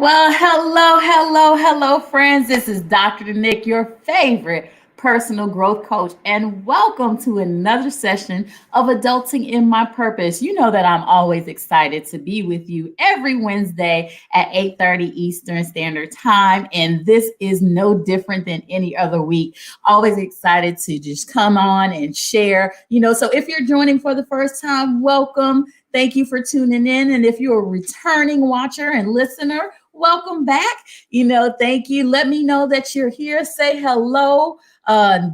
Well, hello, friends. This is Dr. Nick, your favorite personal growth coach, and welcome to another session of Adulting in My Purpose. You know that I'm always excited to be with you every Wednesday at 8:30 Eastern Standard Time, and this is no different than any other week. Always excited to just come on and share. So if you're joining for the first time, welcome. Thank you for tuning in. And if you're a returning watcher and listener, welcome back. Thank you. Let me know that you're here. Say hello.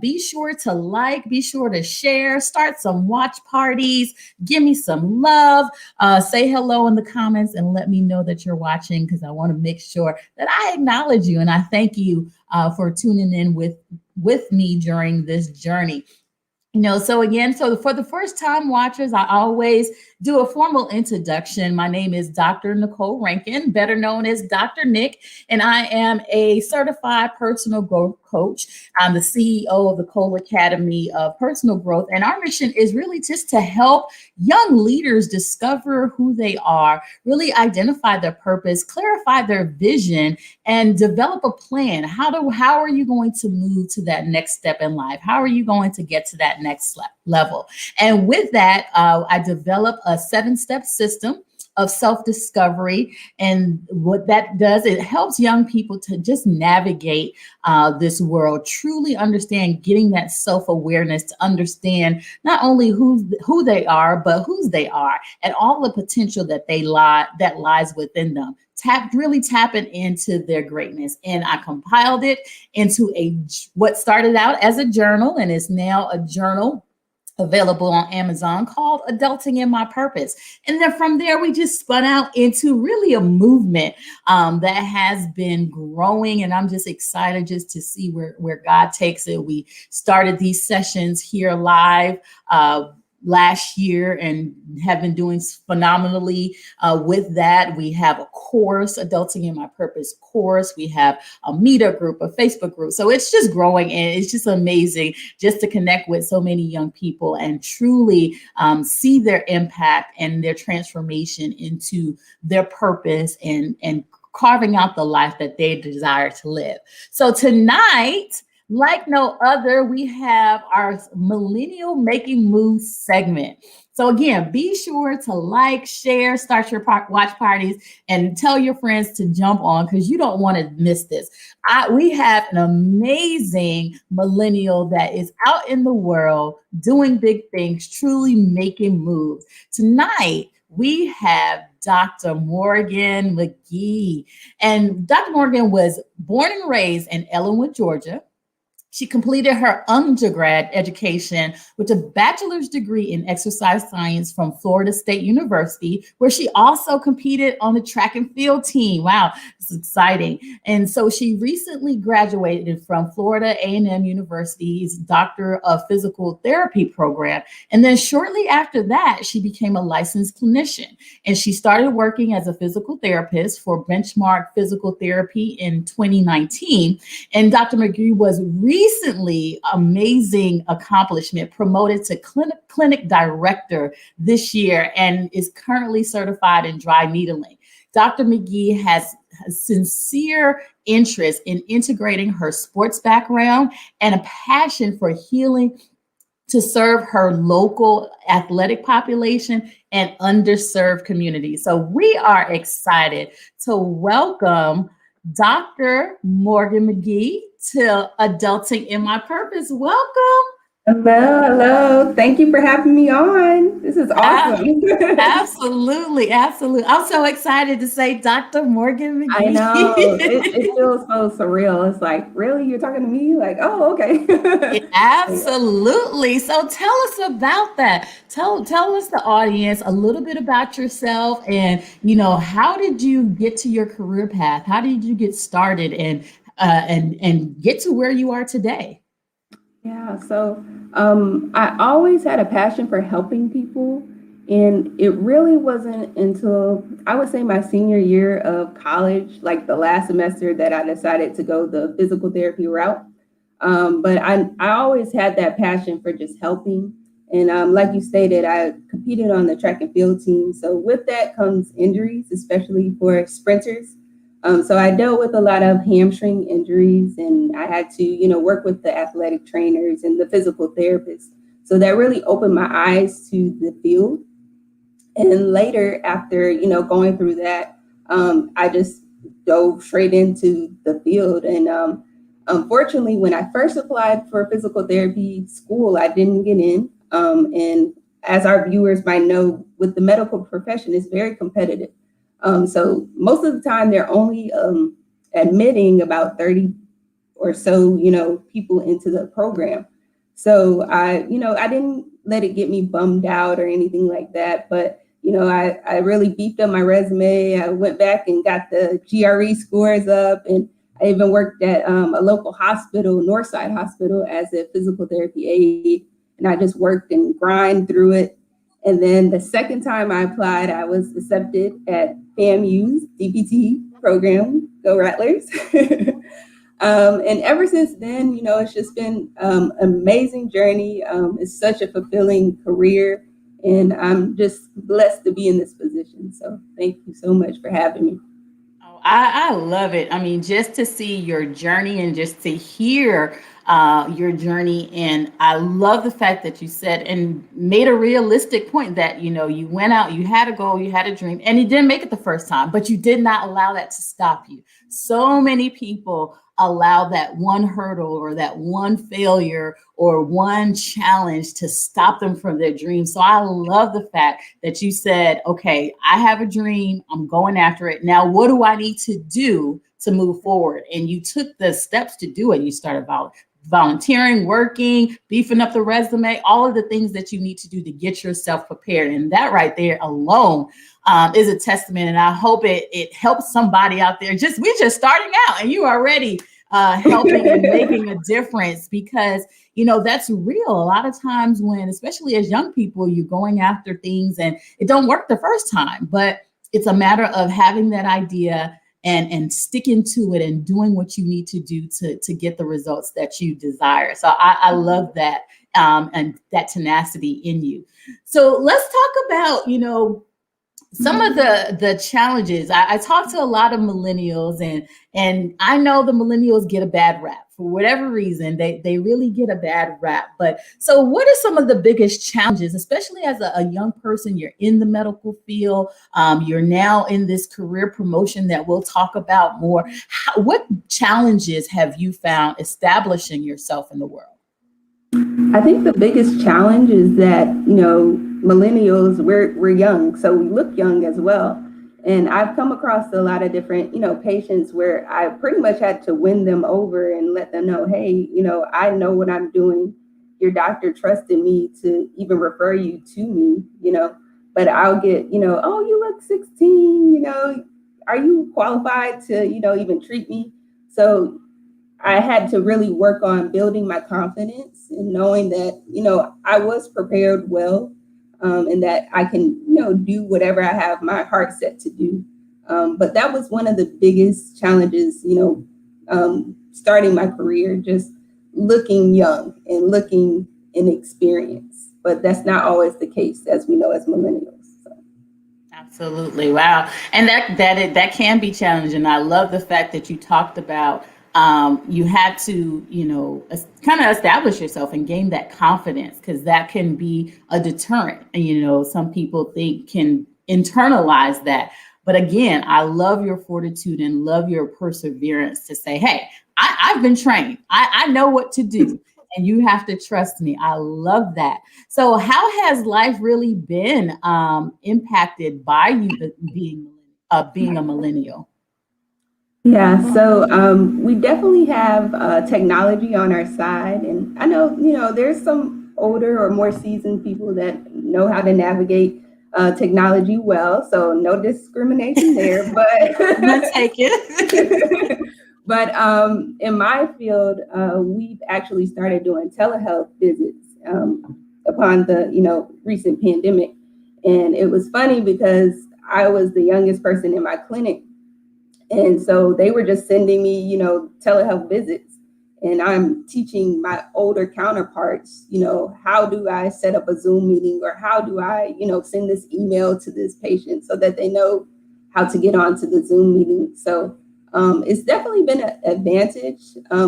Be sure to like, be sure to share, start some watch parties, give me some love, say hello in the comments and let me know that you're watching because I want to make sure that I acknowledge you and I thank you for tuning in with me during this journey. So for the first time watchers, I always do a formal introduction. My name is Dr. Nicole Rankin, better known as Dr. Nick, and I am a certified personal growth coach. I'm the CEO of the Cole Academy of Personal Growth, and our mission is really just to help young leaders discover who they are, really identify their purpose, clarify their vision, and develop a plan. How are you going to move to that next step in life? How are you going to get to that next level? And with that, I develop a 7-step system of self-discovery. And what that does, it helps young people to just navigate this world, truly understand, getting that self-awareness to understand not only who they are, but whose they are, and all the potential that that lies within them. Really tapping into their greatness. And I compiled it into what started out as a journal and is now a journal available on Amazon called Adulting in My Purpose. And then from there, we just spun out into really a movement that has been growing. And I'm just excited just to see where God takes it. We started these sessions here live last year and have been doing phenomenally with that. We have a course, Adulting in My Purpose course. We have a meetup group, a Facebook group. So it's just growing and it's just amazing just to connect with so many young people and truly see their impact and their transformation into their purpose and carving out the life that they desire to live. So tonight, like no other, we have our Millennial Making Moves segment. So again, be sure to like, share, start your watch parties, and tell your friends to jump on because you don't want to miss this. We have an amazing millennial that is out in the world doing big things, truly making moves. Tonight, we have Dr. Morgan McGhee. And Dr. Morgan was born and raised in Ellenwood, Georgia. She completed her undergrad education with a bachelor's degree in exercise science from Florida State University, where she also competed on the track and field team. Wow, it's exciting. And so she recently graduated from Florida A&M University's Doctor of Physical Therapy program. And then shortly after that, she became a licensed clinician. And she started working as a physical therapist for Benchmark Physical Therapy in 2019. And Dr. McGhee was recently, amazing accomplishment, promoted to clinic director this year and is currently certified in dry needling. Dr. McGhee has a sincere interest in integrating her sports background and a passion for healing to serve her local athletic population and underserved communities. So we are excited to welcome Dr. Morgan McGhee to Adulting in My Purpose. Welcome. Hello. Thank you for having me on. This is awesome. Absolutely. I'm so excited to say Dr. Morgan McGhee. I know. It feels so surreal. It's like, really? You're talking to me? Like, oh, okay. Absolutely. So tell us about that. Tell us, the audience, a little bit about yourself and, how did you get to your career path? How did you get started and get to where you are today? Yeah. So I always had a passion for helping people. And it really wasn't until I would say my senior year of college, like the last semester, that I decided to go the physical therapy route. But I always had that passion for just helping. And like you stated, I competed on the track and field team. So with that comes injuries, especially for sprinters. So I dealt with a lot of hamstring injuries, and I had to, work with the athletic trainers and the physical therapists. So that really opened my eyes to the field. And later, after, going through that, I just dove straight into the field. And unfortunately, when I first applied for physical therapy school, I didn't get in. And as our viewers might know, with the medical profession, it's very competitive. So most of the time, they're only admitting about 30 or so, people into the program. So I didn't let it get me bummed out or anything like that. But, I really beefed up my resume. I went back and got the GRE scores up, and I even worked at a local hospital, Northside Hospital, as a physical therapy aide. And I just worked and grind through it. And then the second time I applied, I was accepted at FAMU's DPT program. Go Rattlers. And ever since then, it's just been an amazing journey. It's such a fulfilling career, and I'm just blessed to be in this position. So thank you so much for having me. Oh, I love it. I mean, just to see your journey and just to hear your journey. And I love the fact that you said and made a realistic point that, you went out, you had a goal, you had a dream, and you didn't make it the first time, but you did not allow that to stop you. So many people allow that one hurdle or that one failure or one challenge to stop them from their dream. So I love the fact that you said, okay, I have a dream, I'm going after it. Now, what do I need to do to move forward? And you took the steps to do it. You started volunteering, working, beefing up the resume, all of the things that you need to do to get yourself prepared. And that right there alone is a testament. And I hope it helps somebody out there. We're just starting out and you already helping and making a difference, because that's real. A lot of times when, especially as young people, you're going after things and it don't work the first time, but it's a matter of having that idea and sticking to it and doing what you need to do to get the results that you desire. So I love that and that tenacity in you. So let's talk about, some of the challenges. I talk to a lot of millennials, and I know the millennials get a bad rap for whatever reason. They really get a bad rap. But so what are some of the biggest challenges, especially as a young person? You're in the medical field. You're now in this career promotion that we'll talk about more. What challenges have you found establishing yourself in the world? I think the biggest challenge is that, millennials, we're young, so we look young as well. And I've come across a lot of different, patients where I pretty much had to win them over and let them know, hey, I know what I'm doing. Your doctor trusted me to even refer you to me, but I'll get, oh, you look 16, are you qualified to, even treat me? So I had to really work on building my confidence and knowing that, I was prepared well, and that I can, do whatever I have my heart set to do. But that was one of the biggest challenges, starting my career, just looking young and looking inexperienced. But that's not always the case, as we know, as millennials. So. Absolutely. Wow. And that can be challenging. I love the fact that you talked about you had to, kind of establish yourself and gain that confidence, because that can be a deterrent. And, some people can internalize that. But again, I love your fortitude and love your perseverance to say, hey, I've been trained. I know what to do. And you have to trust me. I love that. So how has life really been impacted by you being a millennial? Yeah, so we definitely have technology on our side. And I know, there's some older or more seasoned people that know how to navigate technology well. So no discrimination there, but Let's take it. but in my field, we've actually started doing telehealth visits upon the, recent pandemic. And it was funny because I was the youngest person in my clinic. And so they were just sending me, telehealth visits. And I'm teaching my older counterparts, how do I set up a Zoom meeting, or how do I, send this email to this patient so that they know how to get onto the Zoom meeting. So it's definitely been an advantage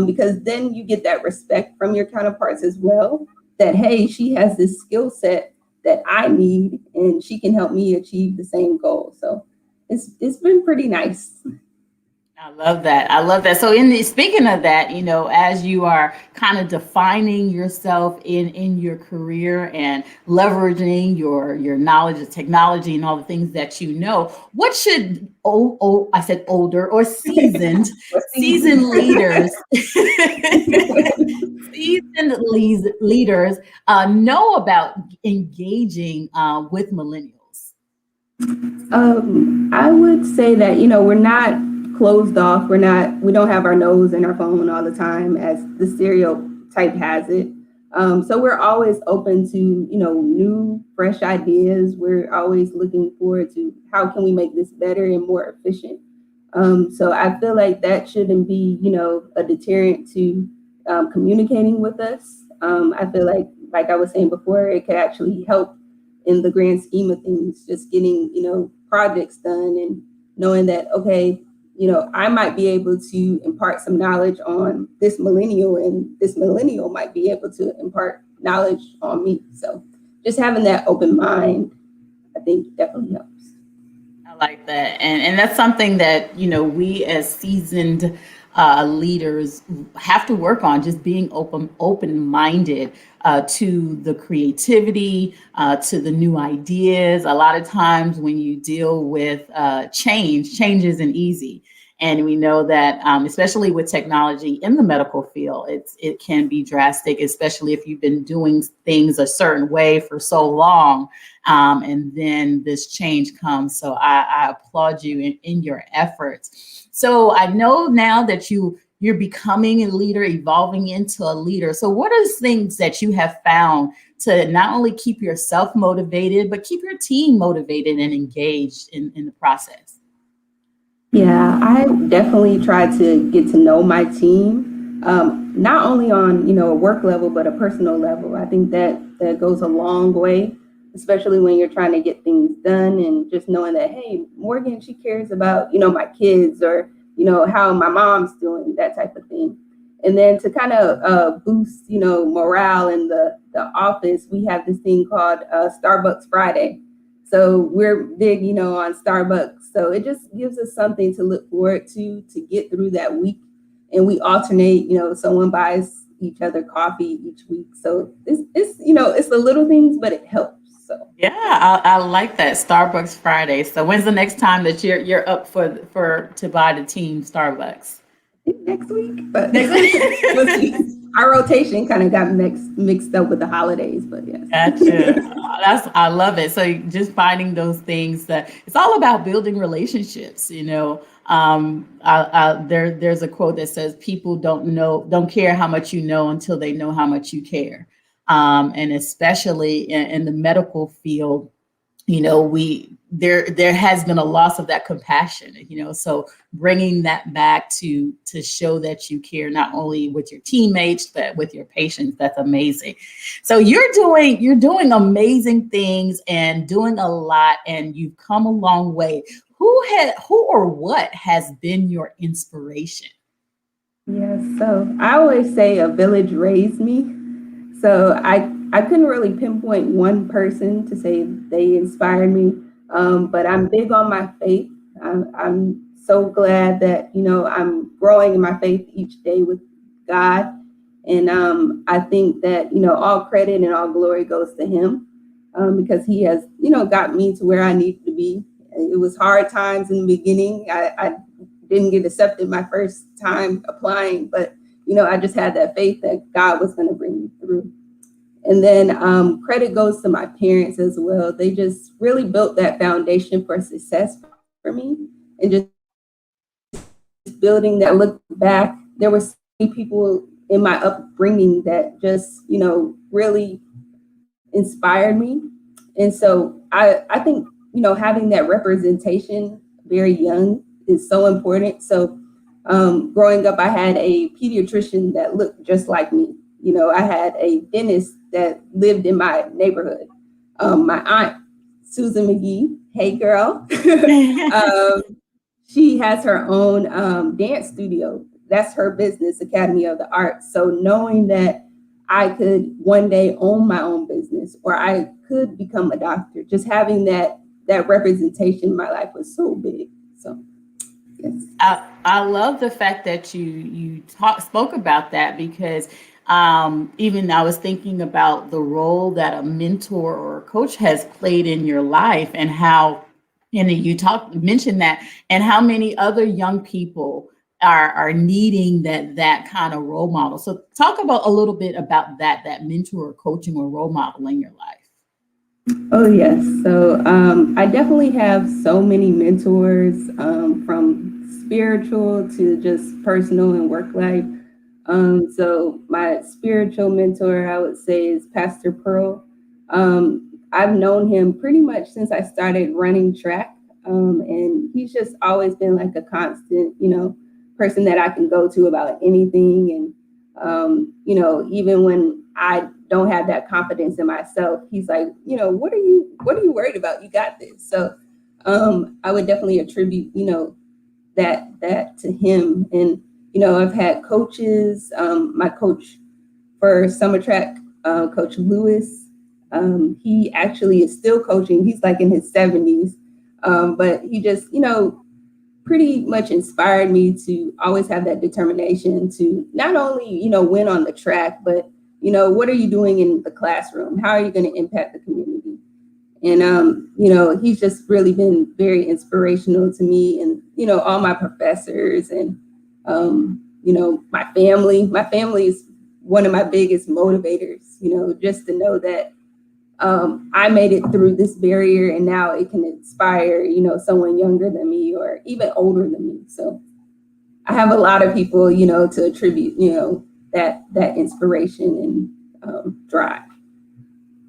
because then you get that respect from your counterparts as well, that, hey, she has this skill set that I need and she can help me achieve the same goal. So it's been pretty nice. I love that. I love that. So, speaking of that, as you are kind of defining yourself in your career and leveraging your knowledge of technology and all the things that what should I said older or seasoned leaders seasoned leaders know about engaging with millennials? I would say that, we're not closed off. We don't have our nose in our phone all the time as the stereotype has it. So we're always open to, new, fresh ideas. We're always looking forward to how can we make this better and more efficient. So I feel like that shouldn't be, a deterrent to communicating with us. I feel like I was saying before, it could actually help in the grand scheme of things, just getting, projects done and knowing that, okay, I might be able to impart some knowledge on this millennial and this millennial might be able to impart knowledge on me. So just having that open mind, I think definitely helps. I like that, and that's something that we as seasoned leaders have to work on. Just being open minded to the creativity, to the new ideas. A lot of times when you deal with change isn't easy. And we know that, especially with technology in the medical field, it can be drastic, especially if you've been doing things a certain way for so long, and then this change comes. So I applaud you in your efforts. So I know now that you're becoming a leader, evolving into a leader. So what are the things that you have found to not only keep yourself motivated, but keep your team motivated and engaged in the process? Yeah, I definitely try to get to know my team, not only on a work level, but a personal level. I think that goes a long way, especially when you're trying to get things done and just knowing that, hey, Morgan, she cares about my kids or how my mom's doing, that type of thing. And then to kind of boost morale in the office, we have this thing called Starbucks Friday. So we're big, on Starbucks. So it just gives us something to look forward to get through that week. And we alternate, someone buys each other coffee each week. So it's the little things, but it helps. So Yeah, I like that Starbucks Friday. So when's the next time that you're up for to buy the team Starbucks? I think next week, but Next we'll week. see. Our rotation kind of got mixed up with the holidays, but yes. Gotcha. I love it. So just finding those things that it's all about building relationships. There's a quote that says people don't care how much you know until they know how much you care. And especially in the medical field, we there has been a loss of that compassion, so bringing that back to show that you care not only with your teammates but with your patients, that's amazing. So you're doing amazing things and doing a lot, and you've come a long way. Who or what has been your inspiration? Yes, so I always say a village raised me. So I couldn't really pinpoint one person to say they inspired me, but I'm big on my faith. I'm so glad that I'm growing in my faith each day with God, and I think that all credit and all glory goes to Him because He has got me to where I need to be. It was hard times in the beginning. I didn't get accepted my first time applying, but I just had that faith that God was going to bring me through. And then credit goes to my parents as well. They just really built that foundation for success for me. And just building that, look back, there were so many people in my upbringing that just, really inspired me. And so I think, having that representation very young is so important. So growing up, I had a pediatrician that looked just like me. I had a dentist that lived in my neighborhood. My aunt, Susan McGhee, hey girl. um, she has her own dance studio. That's her business, Academy of the Arts. So knowing that I could one day own my own business, or I could become a doctor, just having that representation in my life was so big. So yes. I love the fact that spoke about that because even I was thinking about the role that a mentor or a coach has played in your life and how, and mentioned that, and how many other young people are needing that kind of role model. So talk about a little bit about that mentor or coaching or role model in your life. Oh, yes. So I definitely have so many mentors, from spiritual to just personal and work life. So my spiritual mentor, I would say, is Pastor Pearl. I've known him pretty much since I started running track. And he's just always been like a constant, person that I can go to about anything. And, even when I don't have that confidence in myself, he's like, what are you worried about? You got this. So I would definitely attribute, that to him. And I've had coaches. My coach for summer track, Coach Lewis, he actually is still coaching. He's like in his 70s, but he just pretty much inspired me to always have that determination to not only win on the track, but what are you doing in the classroom? How are you going to impact the community? And he's just really been very inspirational to me, and all my professors, and my family. My family is one of my biggest motivators. Just to know that I made it through this barrier, and now it can inspire someone younger than me or even older than me. So I have a lot of people to attribute that inspiration and drive.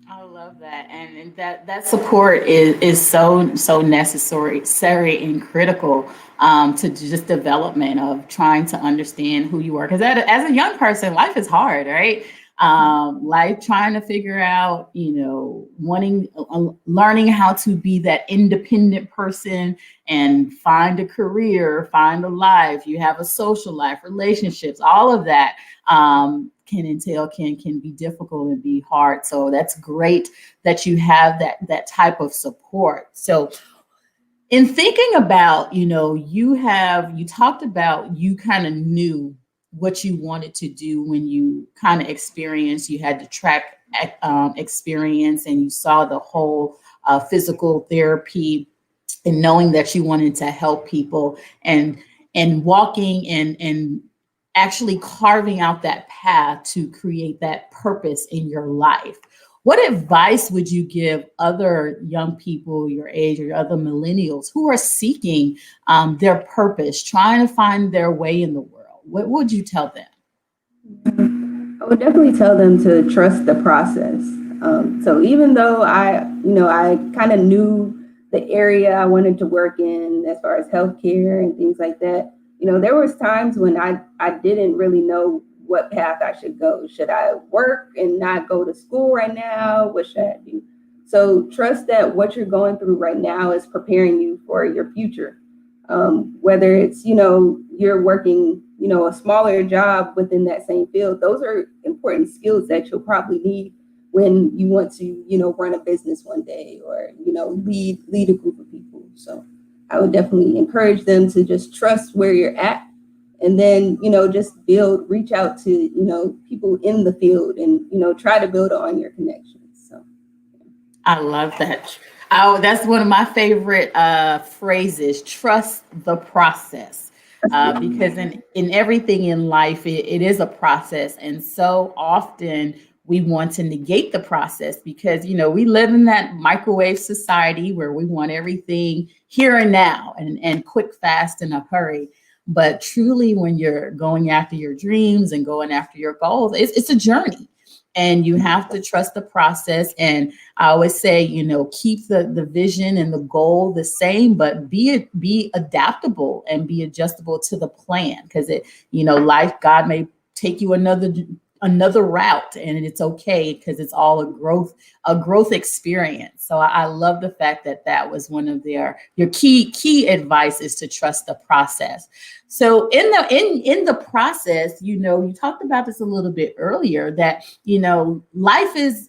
I love that, and that support is so necessary and critical to just development of trying to understand who you are. Because as a young person, life is hard, right? Like trying to figure out, wanting, learning how to be that independent person and find a career, find a life. You have a social life, relationships, all of that. Can be difficult and be hard. So that's great that you have that type of support. So in thinking about, you talked about, you kind of knew what you wanted to do when you kind of experienced, you had the track experience, and you saw the whole physical therapy, and knowing that you wanted to help people, and walking and actually carving out that path to create that purpose in your life. What advice would you give other young people your age or other millennials who are seeking their purpose, trying to find their way in the world? What would you tell them? I would definitely tell them to trust the process. So even though I kind of knew the area I wanted to work in as far as healthcare and things like that, there was times when I didn't really know what path I should go. Should I work and not go to school right now? What should I do? So trust that what you're going through right now is preparing you for your future. Whether it's, you're working, a smaller job within that same field, those are important skills that you'll probably need when you want to, run a business one day, or, lead a group of people. So I would definitely encourage them to just trust where you're at, and then, just reach out to, people in the field, and, try to build on your connections. So I love that. Oh, that's one of my favorite phrases, trust the process. Because in everything in life, it is a process. And so often we want to negate the process because, we live in that microwave society where we want everything here and now, and quick, fast, in a hurry. But truly, when you're going after your dreams and going after your goals, it's a journey. And you have to trust the process. And I always say, keep the vision and the goal the same, but be adaptable and be adjustable to the plan. Because life, God may take you another route, and it's okay because it's all a growth experience. So I love the fact that that was one of your key advice is to trust the process. So in the process, you talked about this a little bit earlier, that life is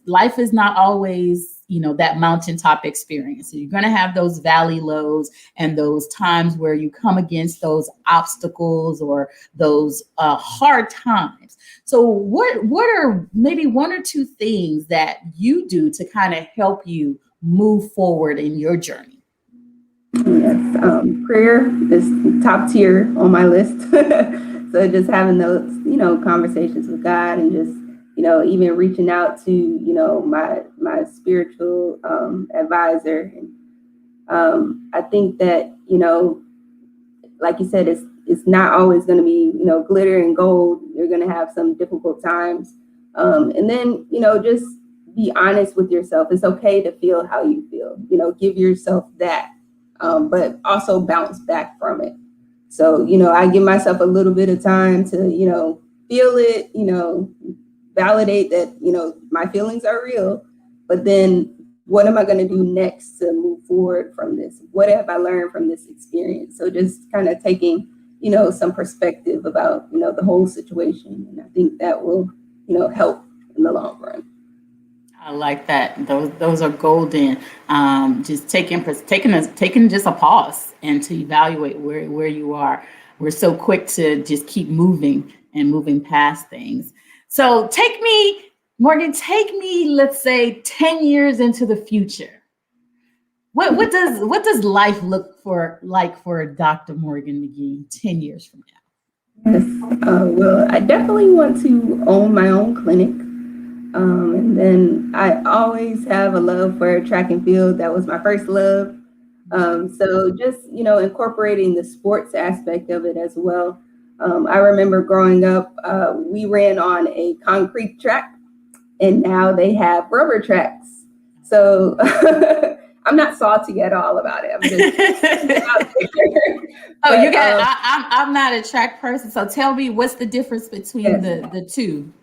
not always that mountaintop experience. So you're going to have those valley lows and those times where you come against those obstacles or those hard times. So what are maybe one or two things that you do to kind of help you move forward in your journey? Yes, prayer is top tier on my list. So just having those, conversations with God, and just, even reaching out to, my spiritual advisor. And I think that, like you said, it's not always going to be, glitter and gold. You're going to have some difficult times. And then, just be honest with yourself. It's okay to feel how you feel, give yourself that. But also bounce back from it. So, I give myself a little bit of time to, feel it, validate that, my feelings are real. But then what am I going to do next to move forward from this? What have I learned from this experience? So just kind of taking, some perspective about, the whole situation. And I think that will, help in the long run. I like that. Those are golden. Just taking just a pause and to evaluate where you are. We're so quick to just keep moving and moving past things. So Morgan, take me, let's say 10 years into the future. What does life look like for Dr. Morgan McGhee 10 years from now? Yes. Well, I definitely want to own my own clinic. And then I always have a love for track and field. That was my first love. So just, incorporating the sports aspect of it as well. I remember growing up, we ran on a concrete track, and now they have rubber tracks. So I'm not salty at all about it. I'm just out there. Oh, you got. I'm not a track person, so tell me what's the difference between the two.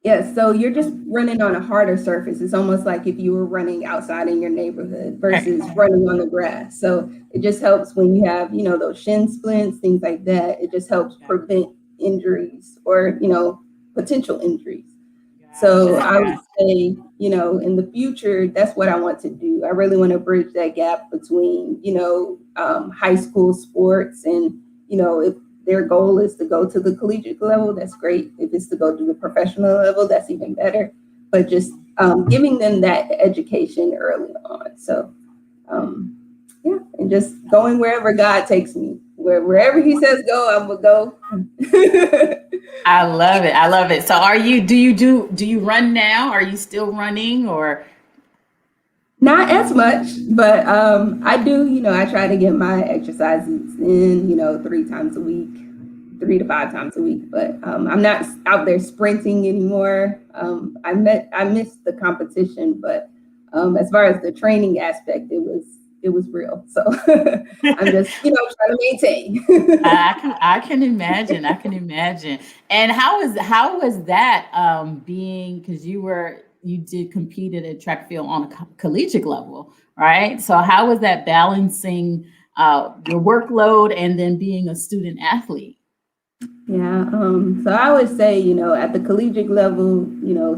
Yeah, so you're just running on a harder surface. It's almost like if you were running outside in your neighborhood versus running on the grass. So it just helps when you have, those shin splints, things like that. It just helps prevent injuries or, potential injuries. So I would say, in the future, that's what I want to do. I really want to bridge that gap between, high school sports and, if their goal is to go to the collegiate level, that's great. If it's to go to the professional level, that's even better. But just giving them that education early on. So, and just going wherever God takes me. Wherever He says go, I will go. I love it. I love it. So, do you run now? Are you still running or? Not as much, but I do, I try to get my exercises in, 3 to 5 times a week, but I'm not out there sprinting anymore. I missed the competition, but as far as the training aspect, it was real. So I'm just, trying to maintain. I can imagine. I can imagine. And how was that being, because you did compete at a track field on a collegiate level, right? So how was that balancing your workload and then being a student athlete? Yeah. So I would say, at the collegiate level,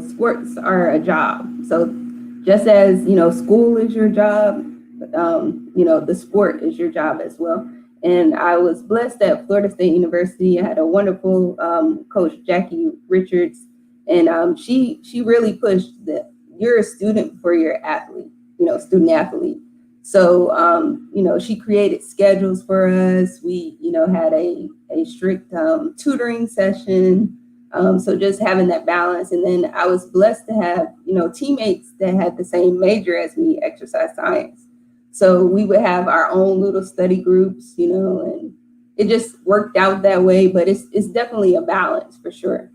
sports are a job. So just as, school is your job, the sport is your job as well. And I was blessed at Florida State University. I had a wonderful coach, Jackie Richards. And she really pushed that you're a student for your athlete, student athlete. So, she created schedules for us. We, had a strict tutoring session. So just having that balance. And then I was blessed to have, teammates that had the same major as me, exercise science. So we would have our own little study groups, and it just worked out that way. But it's definitely a balance for sure.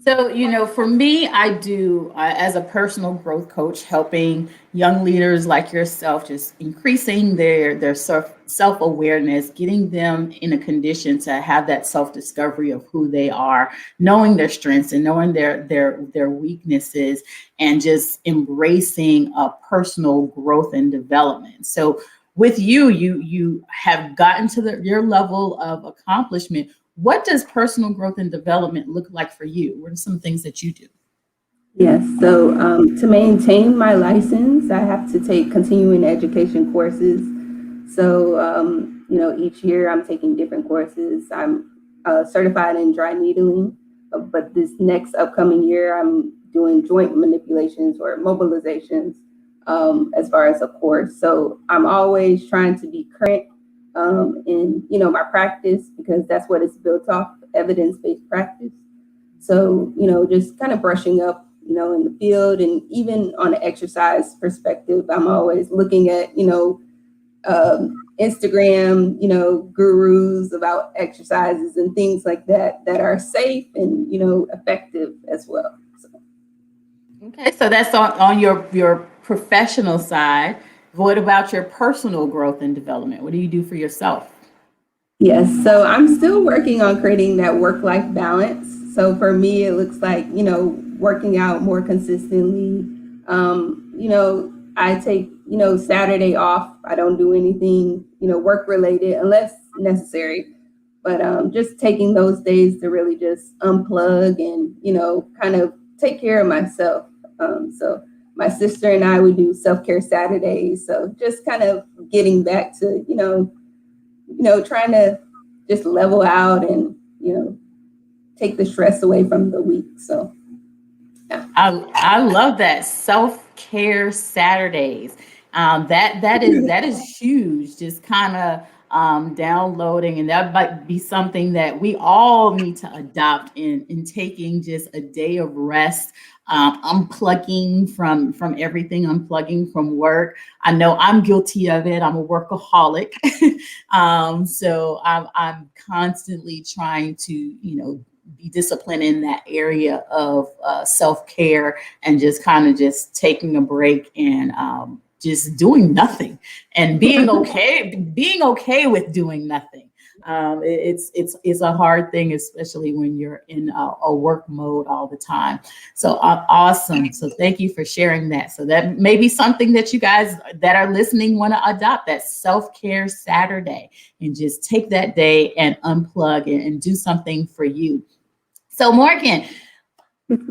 So, for me, I do, as a personal growth coach, helping young leaders like yourself, just increasing their self awareness, getting them in a condition to have that self discovery of who they are, knowing their strengths and knowing their weaknesses, and just embracing personal growth and development. So, with you have gotten to your level of accomplishment. What does personal growth and development look like for you? What are some things that you do? Yes, so to maintain my license, I have to take continuing education courses. So, each year I'm taking different courses. I'm certified in dry needling, but this next upcoming year I'm doing joint manipulations or mobilizations as far as a course. So I'm always trying to be current in, my practice, because that's what it's built off, evidence-based practice. So, just kind of brushing up, in the field, and even on an exercise perspective, I'm always looking at, Instagram, gurus about exercises and things like that are safe and, effective as well. So. Okay, so that's on your professional side. What about your personal growth and development? What do you do for yourself? Yes, so I'm still working on creating that work-life balance. So for me, it looks like, working out more consistently. I take, Saturday off. I don't do anything, work related unless necessary. But just taking those days to really just unplug and, kind of take care of myself. So my sister and I would do self-care Saturdays. So just kind of getting back to, trying to just level out and, take the stress away from the week. So, yeah. I love that self-care Saturdays. That is huge. Just kind of downloading, and that might be something that we all need to adopt in taking just a day of rest, unplugging from everything, unplugging from work. I know I'm guilty of it. I'm a workaholic, so I'm constantly trying to be disciplined in that area of self-care, and just kind of just taking a break, and just doing nothing, and being okay with doing nothing. It's a hard thing, especially when you're in a work mode all the time. So awesome. So thank you for sharing that. So that may be something that you guys that are listening want to adopt, that self-care Saturday, and just take that day and unplug and do something for you. So Morgan,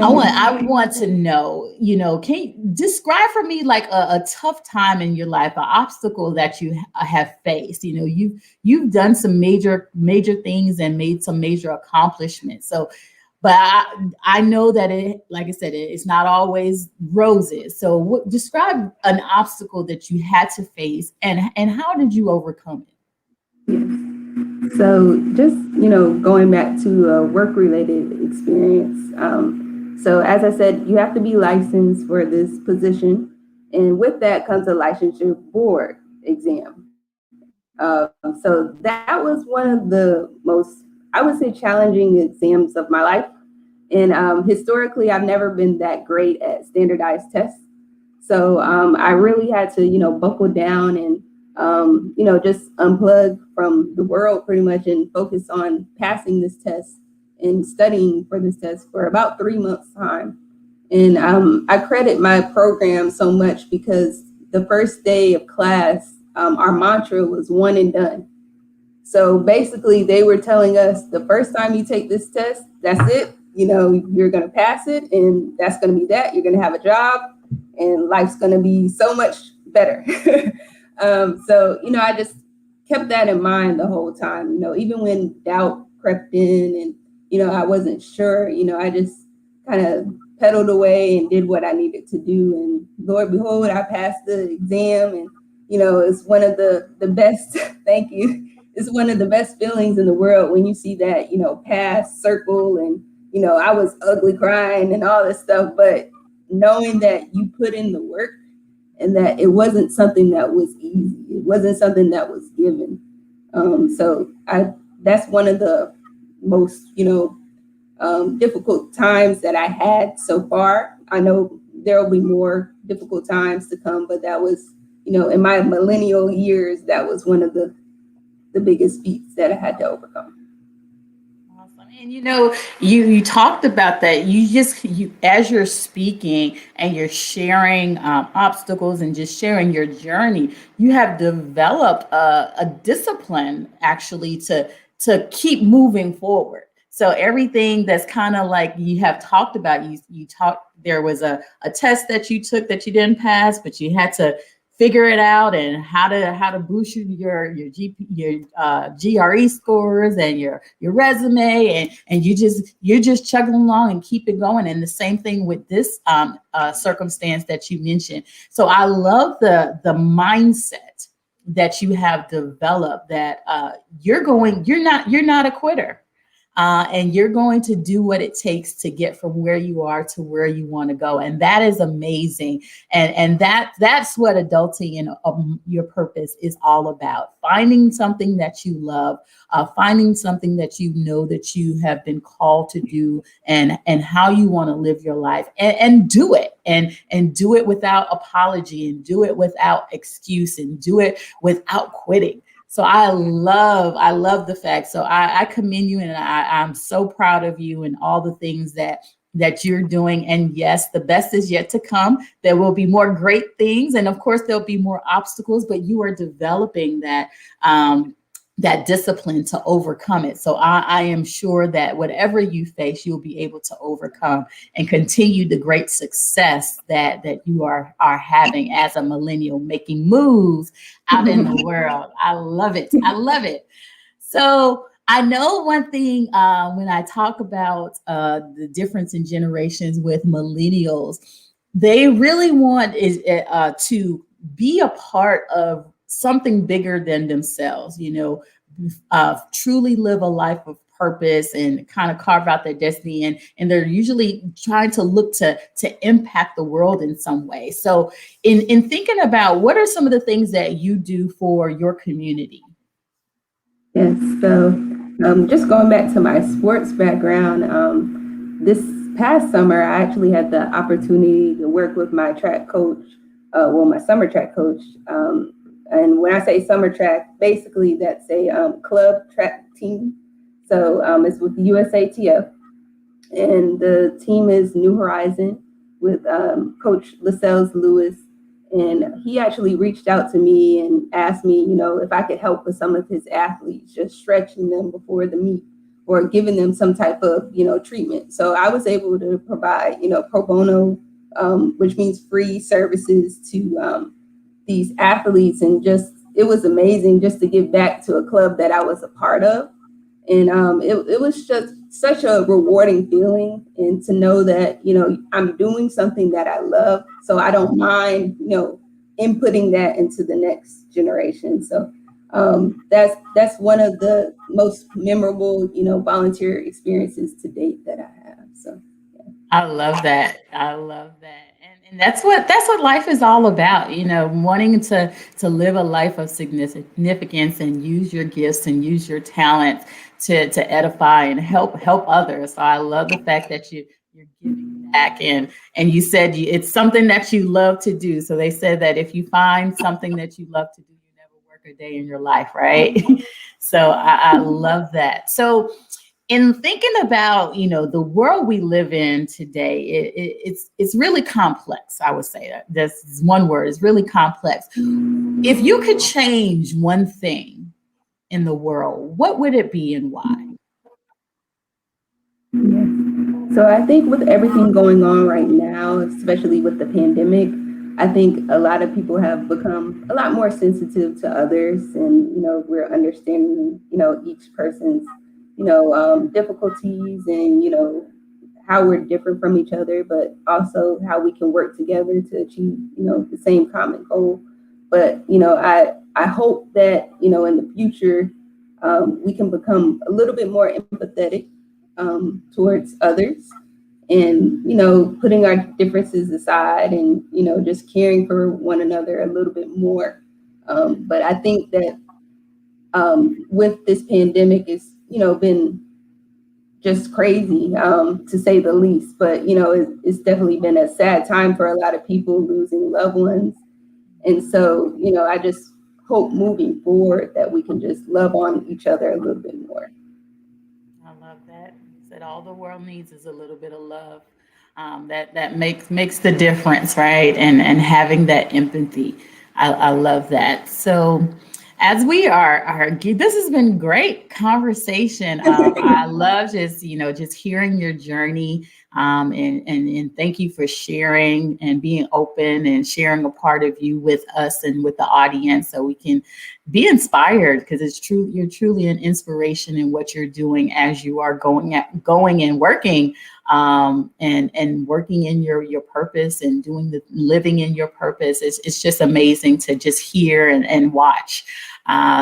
I want to know, can you describe for me like a tough time in your life, an obstacle that you have faced? You've done some major things and made some major accomplishments. So, but I know that like I said, it's not always roses. So, describe an obstacle that you had to face, and how did you overcome it? Yes. So just, going back to a work-related experience. So as I said, you have to be licensed for this position. And with that comes a licensure board exam. So that was one of the most, I would say, challenging exams of my life. And historically, I've never been that great at standardized tests. So I really had to, buckle down and, just unplug from the world pretty much, and focus on passing this test and studying for this test for about 3 months time. And I credit my program so much because the first day of class, our mantra was one and done. So basically they were telling us, the first time you take this test, that's it. You're going to pass it, and that's going to be that. You're going to have a job, and life's going to be so much better. So, I just kept that in mind the whole time, even when doubt crept in and, I wasn't sure, I just kind of pedaled away and did what I needed to do. And Lord behold, I passed the exam, and, it's one of the best, thank you. It's one of the best feelings in the world when you see that, pass, circle, and, I was ugly crying and all this stuff, but knowing that you put in the work, and that it wasn't something that was easy. It wasn't something that was given. So that's one of the most, difficult times that I had so far. I know there will be more difficult times to come, but that was, in my millennial years, that was one of the biggest feats that I had to overcome. Awesome. And you talked about that. You as you're speaking and you're sharing obstacles and just sharing your journey, you have developed a discipline actually to keep moving forward. So everything that's kind of like you have talked about, you talked. There was a test that you took that you didn't pass, but you had to figure it out and how to boost your GRE scores and your resume, and you're just chugging along and keep it going. And the same thing with this circumstance that you mentioned. So I love the mindset that you have developed, that you're not a quitter. And you're going to do what it takes to get from where you are to where you want to go, and that is amazing. And that's what adulting and your purpose is all about: finding something that you love, finding something that you know that you have been called to do, and how you want to live your life, and do it, and do it without apology, and do it without excuse, and do it without quitting. So I love the fact. So I commend you, and I'm so proud of you and all the things that you're doing. And yes, the best is yet to come. There will be more great things, and of course there'll be more obstacles, but you are developing that discipline to overcome it. So I am sure that whatever you face, you'll be able to overcome and continue the great success that you are having as a millennial, making moves out in the world. I love it. I love it. So I know one thing when I talk about the difference in generations with millennials, they really want is to be a part of something bigger than themselves, truly live a life of purpose and kind of carve out their destiny. And they're usually trying to look to impact the world in some way. So in thinking about, what are some of the things that you do for your community? Yes. So, just going back to my sports background, this past summer, I actually had the opportunity to work with my track coach, my summer track coach. And when I say summer track, basically that's a club track team. So it's with the USATF, and the team is New Horizon with Coach Lascelles Lewis. And he actually reached out to me and asked me, if I could help with some of his athletes, just stretching them before the meet or giving them some type of, treatment. So I was able to provide, pro bono, which means free services to these athletes. And just, it was amazing just to give back to a club that I was a part of. And it was just such a rewarding feeling, and to know that, I'm doing something that I love. So I don't mind, inputting that into the next generation. So that's one of the most memorable, volunteer experiences to date that I have. So yeah. I love that. I love that. And that's what life is all about, wanting to live a life of significance and use your gifts and use your talents to edify and help others. So I love the fact that you're giving back, and you said it's something that you love to do. So they said that if you find something that you love to do, you never work a day in your life, right? So I love that. So in thinking about the world we live in today, it's really complex. I would say that that's one word. It's really complex. If you could change one thing in the world, what would it be and why? Yeah. So I think with everything going on right now, especially with the pandemic, I think a lot of people have become a lot more sensitive to others, and we're understanding each person's difficulties, and how we're different from each other, but also how we can work together to achieve the same common goal. But I hope that in the future we can become a little bit more empathetic towards others, and putting our differences aside, and just caring for one another a little bit more. But I think that with this pandemic, it's been just crazy, to say the least. But, it's definitely been a sad time for a lot of people losing loved ones. And so, I just hope moving forward that we can just love on each other a little bit more. I love that. You said all the world needs is a little bit of love. That makes the difference, right? And having that empathy. I love that. So as we are this has been great conversation. I love just hearing your journey. And thank you for sharing and being open and sharing a part of you with us and with the audience so we can be inspired, because it's true, you're truly an inspiration in what you're doing as you are going and working, and working in your purpose and living in your purpose. It's just amazing to just hear and watch.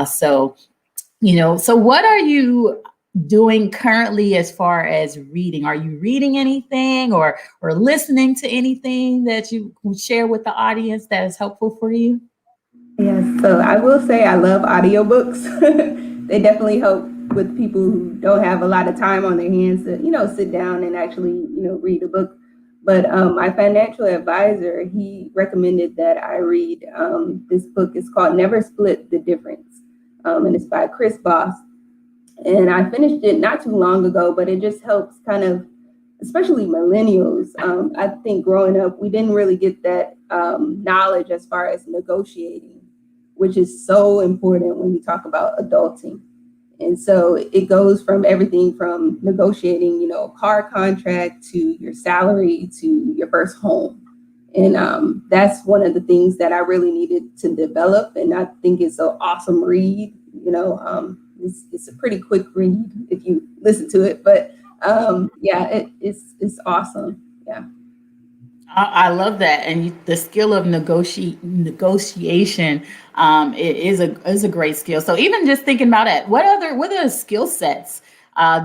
So what are you doing currently as far as reading? Are you reading anything or listening to anything that you can share with the audience that is helpful for you? Yes, so I will say I love audiobooks. They definitely help with people who don't have a lot of time on their hands to, sit down and actually, read a book. But my financial advisor, he recommended that I read this book. It's called Never Split the Difference, and it's by Chris Voss. And I finished it not too long ago, but it just helps kind of, especially millennials. I think growing up, we didn't really get that knowledge as far as negotiating, which is so important when you talk about adulting. And so it goes from everything from negotiating, a car contract to your salary to your first home. And that's one of the things that I really needed to develop. And I think it's an awesome read. It's a pretty quick read if you listen to it. But it's awesome. Yeah. I love that, and the skill of negotiation is a great skill. So even just thinking about it, what other skill sets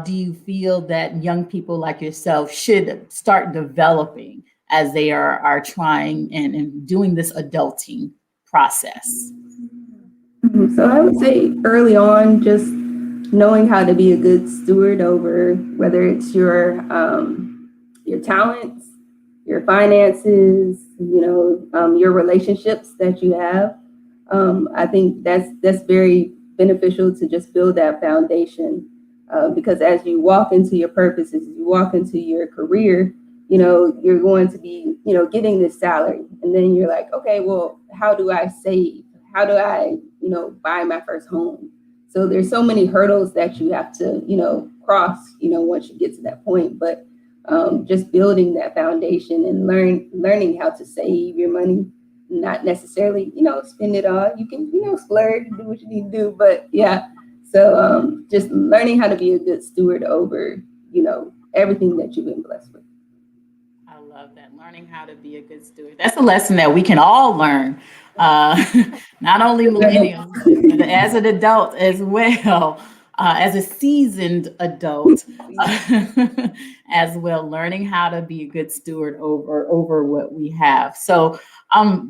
do you feel that young people like yourself should start developing as they are trying and doing this adulting process? So I would say early on, just knowing how to be a good steward over whether it's your talents, your finances, your relationships that you have. I think that's very beneficial to just build that foundation, because as you walk into your purpose, as you walk into your career, you're going to be, getting this salary, and then you're like, okay, well, how do I save? How do I, buy my first home? So there's so many hurdles that you have to, cross, once you get to that point. But just building that foundation and learning how to save your money, not necessarily, spend it all. You can, splurge, do what you need to do. But yeah, so just learning how to be a good steward over, everything that you've been blessed with. I love that. Learning how to be a good steward. That's a lesson that we can all learn. Not only millennials, but as an adult as well, as a seasoned adult, as well, learning how to be a good steward over what we have. So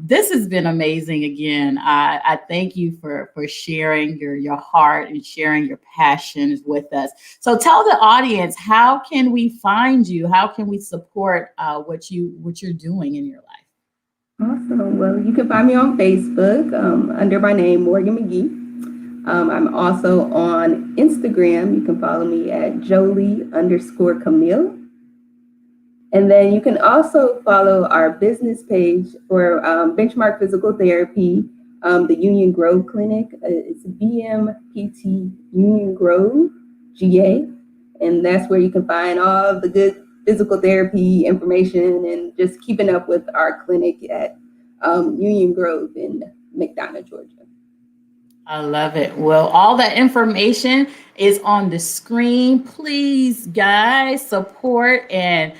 this has been amazing. Again, I thank you for sharing your heart and sharing your passions with us. So tell the audience, how can we find you? How can we support what you're doing in your life? Awesome. Well, you can find me on Facebook under my name, Morgan McGhee. I'm also on Instagram. You can follow me at Jolie_Camille. And then you can also follow our business page for Benchmark Physical Therapy, the Union Grove Clinic. It's BMPT Union Grove, GA. And that's where you can find all the good physical therapy information and just keeping up with our clinic at Union Grove in McDonough, Georgia. I love it. Well, all that information is on the screen. Please, guys, support and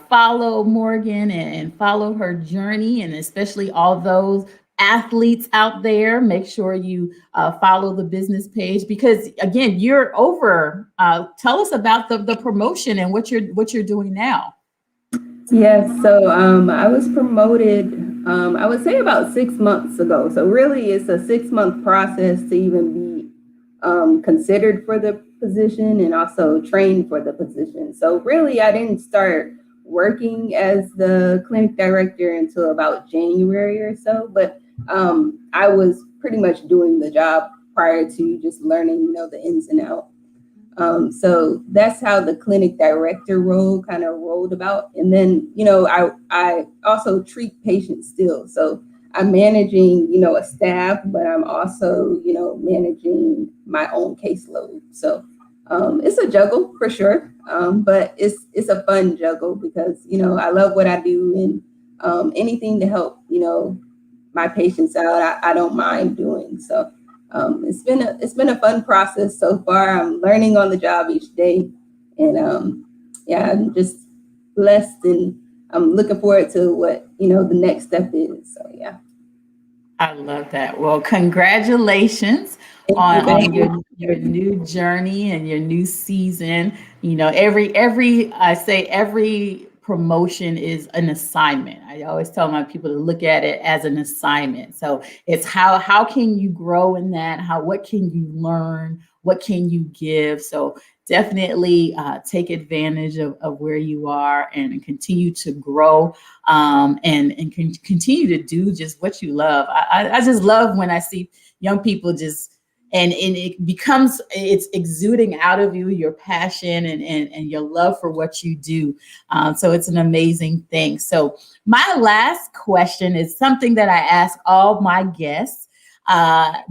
follow Morgan and follow her journey, and especially all those athletes out there. Make sure you follow the business page, because again, you're over. Tell us about the promotion and what you're doing now. Yes, so I was promoted, I would say about 6 months ago. So really, it's a 6-month process to even be considered for the position and also trained for the position. So really, I didn't start working as the clinic director until about January or so, but I was pretty much doing the job prior to just learning, the ins and outs. So that's how the clinic director role kind of rolled about. And then, I also treat patients still. So I'm managing, a staff, but I'm also, managing my own caseload. So it's a juggle for sure. But it's a fun juggle because, I love what I do, and anything to help, my patients out, I don't mind doing. So it's been a fun process so far. I'm learning on the job each day, and I'm just blessed, and I'm looking forward to what the next step is. So yeah. I love that. Well, congratulations on your new journey and your new season. Every promotion is an assignment. I always tell my people to look at it as an assignment. So it's how can you grow in that? What can you learn? What can you give? So definitely take advantage of where you are and continue to grow, and continue to do just what you love. I just love when I see young people just and it's exuding out of you, your passion and your love for what you do. So it's an amazing thing. So my last question is something that I ask all my guests,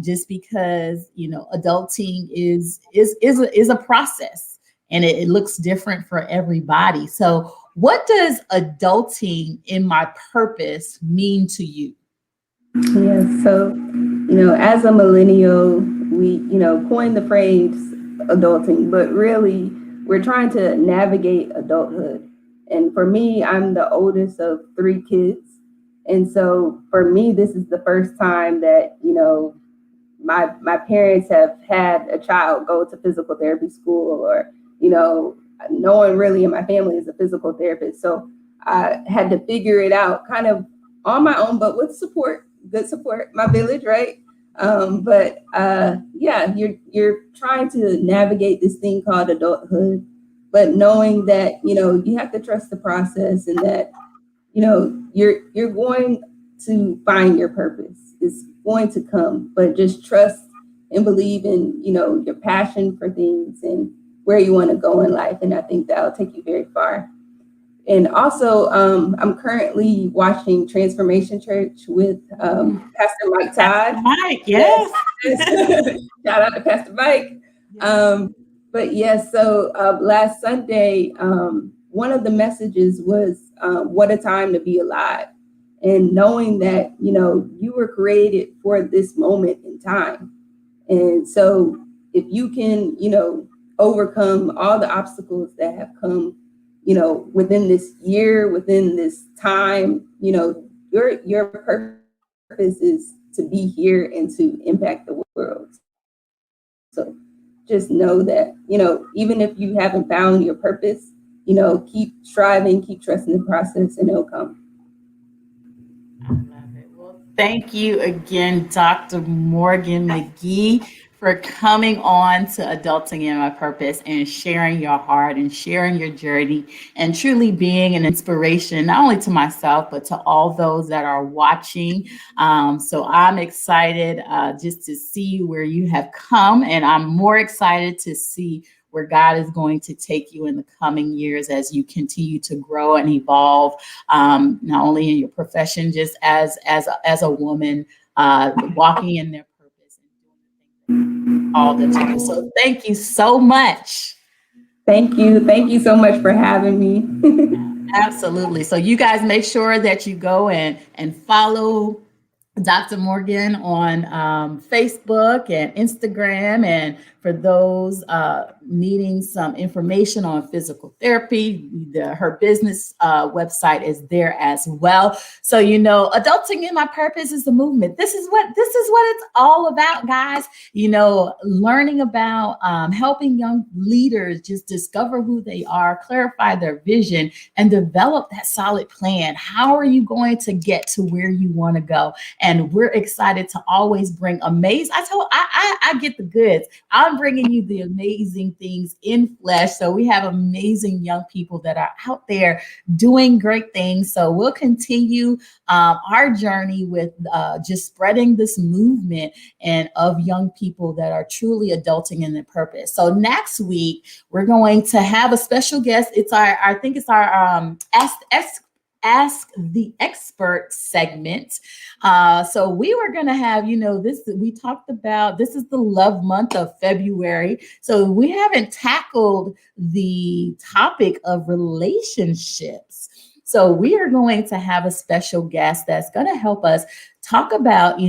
just because adulting is a process, and it looks different for everybody. So what does adulting in my purpose mean to you? Yeah, so as a millennial, we coined the phrase adulting, but really we're trying to navigate adulthood. And for me, I'm the oldest of 3 kids. And so for me, this is the first time that, my parents have had a child go to physical therapy school, or, no one really in my family is a physical therapist. So I had to figure it out kind of on my own, but with support, good support, my village, right? You're trying to navigate this thing called adulthood, but knowing that, you have to trust the process, and that, you're going to find your purpose. It's going to come, but just trust and believe in, your passion for things and where you want to go in life. And I think that'll take you very far. And also, I'm currently watching Transformation Church with Pastor Mike Todd. Mike, yes. Shout out to Pastor Mike. But yes, so last Sunday, one of the messages was what a time to be alive. And knowing that, you were created for this moment in time. And so if you can, overcome all the obstacles that have come, within this year, within this time, your purpose is to be here and to impact the world. So just know that, even if you haven't found your purpose, keep striving, keep trusting the process, and it'll come. I love it. Well, thank you again, Dr. Morgan McGhee, for coming on to Adulting in My Purpose and sharing your heart and sharing your journey and truly being an inspiration, not only to myself, but to all those that are watching. So I'm excited just to see where you have come, and I'm more excited to see where God is going to take you in the coming years as you continue to grow and evolve, not only in your profession, just as a woman, walking in their purpose and doing all the time. So thank you so much. Thank you. Thank you so much for having me. Absolutely. So you guys make sure that you go and follow Dr. Morgan on Facebook and Instagram. And for those needing some information on physical therapy, her business website is there as well. So, Adulting in My Purpose is the movement. This is what it's all about, guys. Learning about helping young leaders just discover who they are, clarify their vision, and develop that solid plan. How are you going to get to where you want to go? And we're excited to always bring amazing. I get the goods. I'm I'm bringing you the amazing things in flesh. So we have amazing young people that are out there doing great things. So we'll continue our journey with just spreading this movement and of young people that are truly adulting in their purpose. So next week we're going to have a special guest. It's I think it's our Ask the Expert segment. So we were going to have, this, we talked about, this is the love month of February. So we haven't tackled the topic of relationships. So we are going to have a special guest that's going to help us talk about,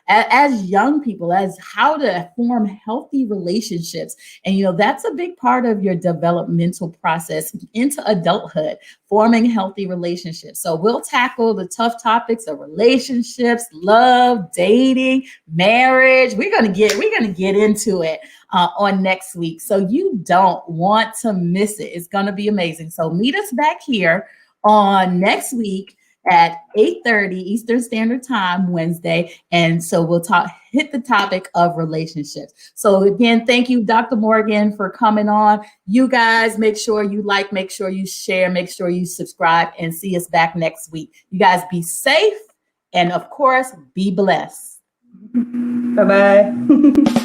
as young people, as how to form healthy relationships. And, that's a big part of your developmental process into adulthood, forming healthy relationships. So we'll tackle the tough topics of relationships, love, dating, marriage. We're going to get into it on next week. So you don't want to miss it. It's going to be amazing. So meet us back here on next week at 8:30 Eastern Standard Time, Wednesday. And so we'll hit the topic of relationships. So again, thank you, Dr. Morgan, for coming on. You guys, make sure you like, make sure you share, make sure you subscribe, and see us back next week. You guys be safe, and of course, be blessed. Bye-bye.